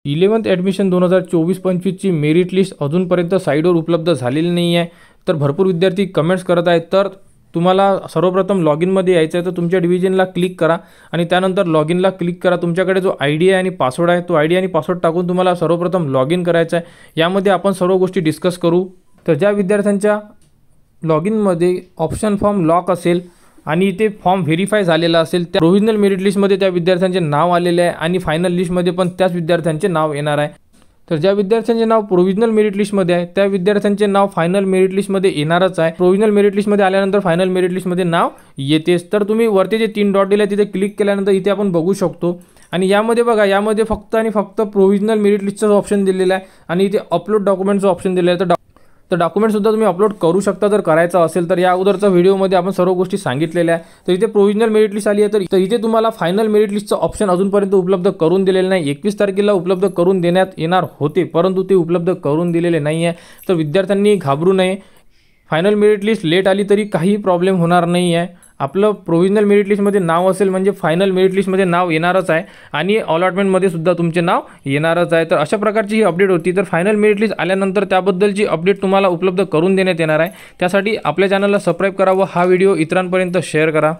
11th admission 2024-25ची merit list अजूनपर्यंत साईटवर उपलब्ध झालेली नाही आहे। तर भरपूर विद्यार्थी कमेंट्स करत आहेत। तर तुम्हाला सर्वप्रथम लॉग इनमध्ये यायचं आहे, तर तुमच्या डिव्हिजनला क्लिक करा आणि त्यानंतर लॉग इनला क्लिक करा। तुमच्याकडे जो ID आहे आणि पासवर्ड आहे, तो ID आणि पासवर्ड टाकून तुम्हाला सर्वप्रथम लॉग इन करायचं आहे। यामध्ये आपण सर्व गोष्टी डिस्कस करू। तर ज्या विद्यार्थ्यांच्या लॉग इनमध्ये ऑप्शन फॉर्म लॉक असेल आणि ते फॉर्म व्हेरीफाय झालेला असेल, त्या प्रोव्हिजनल मेरिट लिस्टमध्ये त्या विद्यार्थ्यांचे नाव आलेले आहे आणि फायनल लिस्टमध्ये पण त्याच विद्यार्थ्यांचे नाव येणार आहे। तर ज्या विद्यार्थ्यांचे नाव प्रोव्हिजनल मेरिट लिस्टमध्ये आहे, त्या विद्यार्थ्यांचे नाव फायनल मेरिट लिस्टमध्ये येणारच आहे। प्रोव्हिजनल मेरिट लिस्टमध्ये आल्यानंतर फायनल मेरिट लिस्टमध्ये नाव येतेच। तर तुम्ही वरती जे 3 डॉट दिले तिथे क्लिक केल्यानंतर इथे आपण बघू शकतो आणि यामध्ये बघा, यामध्ये फक्त आणि फक्त प्रोव्हिजनल मेरिट लिस्टचा ऑप्शन दिलेला आहे आणि इथे अपलोड डॉक्युमेंटचा ऑप्शन दिलेला आहे। तर डॉक्युमेंटसुद्धा तुम्ही अपलोड करू शकता जर करायचं असेल तर। या अगोदरचा व्हिडिओमध्ये आपण सर्व गोष्टी सांगितलेल्या आहे। तर इथे प्रोव्हिजनल मेरिट लिस्ट आली आहे, तर इथे तुम्हाला फायनल मेरिट लिस्टचं ऑप्शन अजूनपर्यंत उपलब्ध करून दिलेलं नाही। 21 तारखेला उपलब्ध करून देण्यात येणार होते, परंतु ते उपलब्ध करून दिलेले नाही आहे। तर विद्यार्थ्यांनी घाबरू नये। फायनल मेरिट लिस्ट लेट आली तरी काही प्रॉब्लेम होणार नाही आहे। आपलं प्रोव्हिजनल मेरिट लिस्टमध्ये नाव असेल म्हणजे फायनल मेरिट लिस्टमध्ये नाव येणारच आहे आणि अलॉटमेंटमध्ये सुद्धा तुमचे नाव येणारच आहे। तर अशा प्रकारची ही अपडेट होती। तर फायनल मेरिट लिस्ट आल्यानंतर त्याबद्दलची अपडेट तुम्हाला उपलब्ध करून देण्यात येणार आहे। त्यासाठी आपल्या चॅनलला सबस्क्राईब करा व हा व्हिडिओ इतरांपर्यंत शेअर करा।